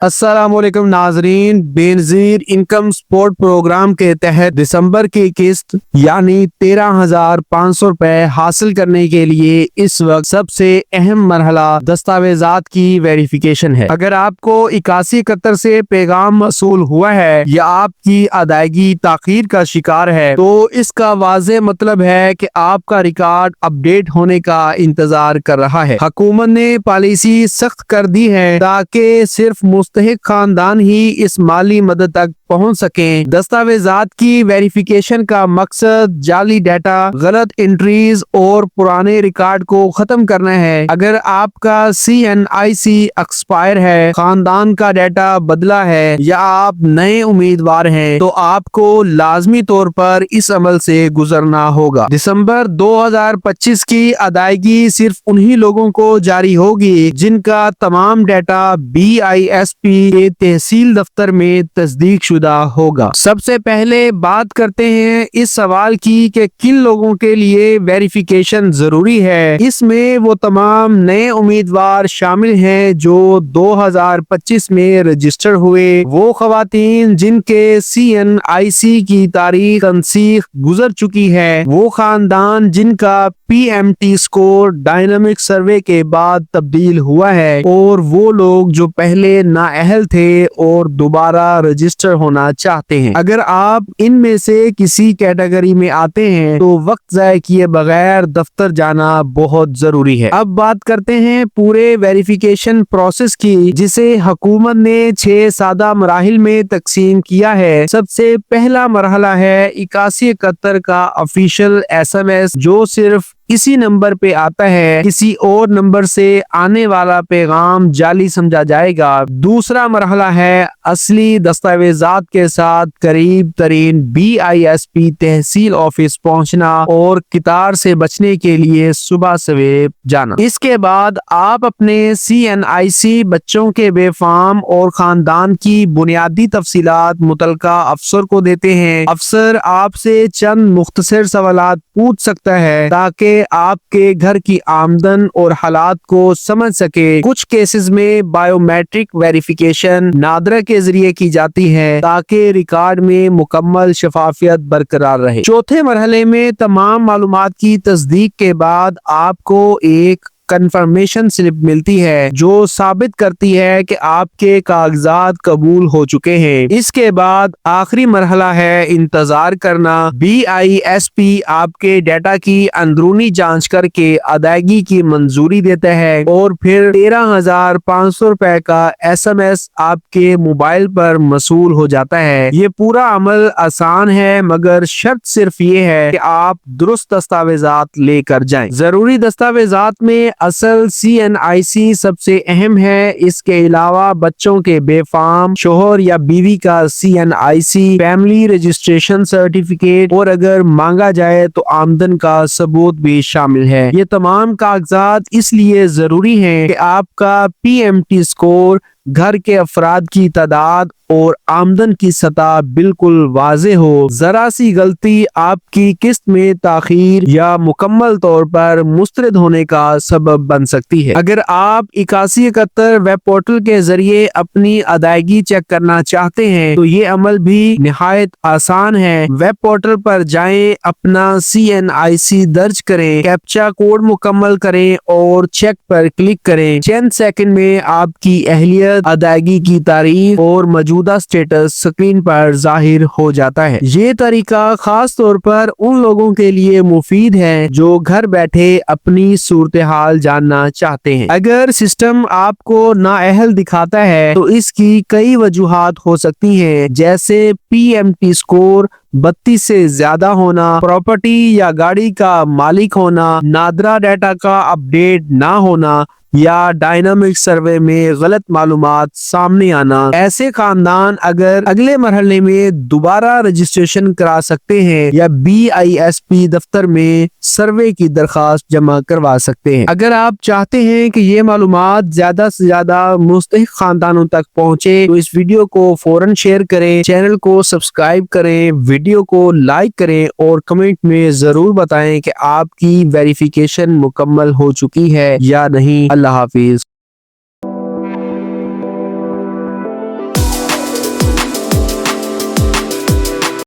السلام علیکم ناظرین، بے نظیر انکم سپورٹ پروگرام کے تحت دسمبر کی قسط یعنی 13,500 روپے حاصل کرنے کے لیے اس وقت سب سے اہم مرحلہ دستاویزات کی ویریفیکیشن ہے۔ اگر آپ کو 8171 سے پیغام موصول ہوا ہے یا آپ کی ادائیگی تاخیر کا شکار ہے تو اس کا واضح مطلب ہے کہ آپ کا ریکارڈ اپ ڈیٹ ہونے کا انتظار کر رہا ہے۔ حکومت نے پالیسی سخت کر دی ہے تاکہ صرف مستحق خاندان ہی اس مالی مدد تک پہنچ سکیں۔ دستاویزات کی ویریفیکیشن کا مقصد جعلی ڈیٹا، غلط انٹریز اور پرانے ریکارڈ کو ختم کرنا ہے۔ اگر آپ کا CNIC ایکسپائر ہے، خاندان کا ڈیٹا بدلا ہے یا آپ نئے امیدوار ہیں تو آپ کو لازمی طور پر اس عمل سے گزرنا ہوگا۔ دسمبر 2025 کی ادائیگی صرف انہی لوگوں کو جاری ہوگی جن کا تمام ڈیٹا BISP کے تحصیل دفتر میں تصدیق شدہ ہوگا۔ سب سے پہلے بات کرتے ہیں اس سوال کی کہ کن لوگوں کے لیے ویریفیکیشن ضروری ہے۔ اس میں وہ تمام نئے امیدوار شامل ہیں جو 2025 میں رجسٹر ہوئے، وہ خواتین جن کے CNIC کی تاریخ تنسیخ گزر چکی ہے، وہ خاندان جن کا PMT سکور ڈائنامک سروے کے بعد تبدیل ہوا ہے، اور وہ لوگ جو پہلے نااہل تھے اور دوبارہ رجسٹر ہونا چاہتے ہیں۔ اگر آپ ان میں سے کسی کیٹیگری میں آتے ہیں تو وقت ضائع کیے بغیر دفتر جانا بہت ضروری ہے۔ اب بات کرتے ہیں پورے ویریفیکیشن پروسیس کی، جسے حکومت نے 6 سادہ مراحل میں تقسیم کیا ہے۔ سب سے پہلا مرحلہ ہے 8171 کا آفیشیل SMS، جو صرف اسی نمبر پہ آتا ہے، کسی اور نمبر سے آنے والا پیغام جعلی سمجھا جائے گا۔ دوسرا مرحلہ ہے اصلی دستاویزات کے ساتھ قریب ترین BISP تحصیل آفس پہنچنا اور قطار سے بچنے کے لیے صبح سویرے جانا۔ اس کے بعد آپ اپنے CNIC بچوں کے بے فارم اور خاندان کی بنیادی تفصیلات متعلقہ افسر کو دیتے ہیں۔ افسر آپ سے چند مختصر سوالات پوچھ سکتا ہے تاکہ آپ کے گھر کی آمدن اور حالات کو سمجھ سکے۔ کچھ کیسز میں بائیو میٹرک ویریفیکیشن نادرا کے ذریعے کی جاتی ہے تاکہ ریکارڈ میں مکمل شفافیت برقرار رہے۔ چوتھے مرحلے میں تمام معلومات کی تصدیق کے بعد آپ کو ایک کنفرمیشن سلپ ملتی ہے جو ثابت کرتی ہے کہ آپ کے کاغذات قبول ہو چکے ہیں۔ اس کے بعد آخری مرحلہ ہے انتظار کرنا۔ BISP آپ کے ڈیٹا کی اندرونی جانچ کر کے ادائیگی کی منظوری دیتا ہے اور پھر 13,500 روپے کا SMS آپ کے موبائل پر موصول ہو جاتا ہے۔ یہ پورا عمل آسان ہے، مگر شرط صرف یہ ہے کہ آپ درست دستاویزات لے کر جائیں۔ ضروری دستاویزات میں اصل CNIC سب سے اہم ہے۔ اس کے علاوہ بچوں کے بے فارم، شوہر یا بیوی کا CNIC، فیملی رجسٹریشن سرٹیفکیٹ، اور اگر مانگا جائے تو آمدن کا ثبوت بھی شامل ہے۔ یہ تمام کاغذات اس لیے ضروری ہیں کہ آپ کا PMT سکور، گھر کے افراد کی تعداد اور آمدن کی سطح بالکل واضح ہو۔ ذرا سی غلطی آپ کی قسط میں تاخیر یا مکمل طور پر مسترد ہونے کا سبب بن سکتی ہے۔ اگر آپ 8171 ویب پورٹل کے ذریعے اپنی ادائیگی چیک کرنا چاہتے ہیں تو یہ عمل بھی نہایت آسان ہے۔ ویب پورٹل پر جائیں، اپنا CNIC درج کریں، کیپچا کوڈ مکمل کریں اور چیک پر کلک کریں۔ چند سیکنڈ میں آپ کی اہلیت، ادائیگی کی تاریخ اور موجودہ سٹیٹس سکرین پر ظاہر ہو جاتا ہے۔ یہ طریقہ خاص طور پر ان لوگوں کے لیے مفید ہے جو گھر بیٹھے اپنی صورتحال جاننا چاہتے ہیں۔ اگر سسٹم آپ کو نااہل دکھاتا ہے تو اس کی کئی وجوہات ہو سکتی ہیں، جیسے PMT سکور 32 سے زیادہ ہونا، پراپرٹی یا گاڑی کا مالک ہونا، نادرا ڈیٹا کا اپ ڈیٹ نہ ہونا، یا ڈائنامک سروے میں غلط معلومات سامنے آنا۔ ایسے خاندان اگر اگلے مرحلے میں دوبارہ رجسٹریشن کرا سکتے ہیں یا BISP دفتر میں سروے کی درخواست جمع کروا سکتے ہیں۔ اگر آپ چاہتے ہیں کہ یہ معلومات زیادہ سے زیادہ مستحق خاندانوں تک پہنچے تو اس ویڈیو کو فوراً شیئر کریں، چینل کو سبسکرائب کریں، ویڈیو کو لائک کریں اور کمنٹ میں ضرور بتائیں کہ آپ کی ویریفیکیشن مکمل ہو چکی ہے یا نہیں۔ اللہ حافظ۔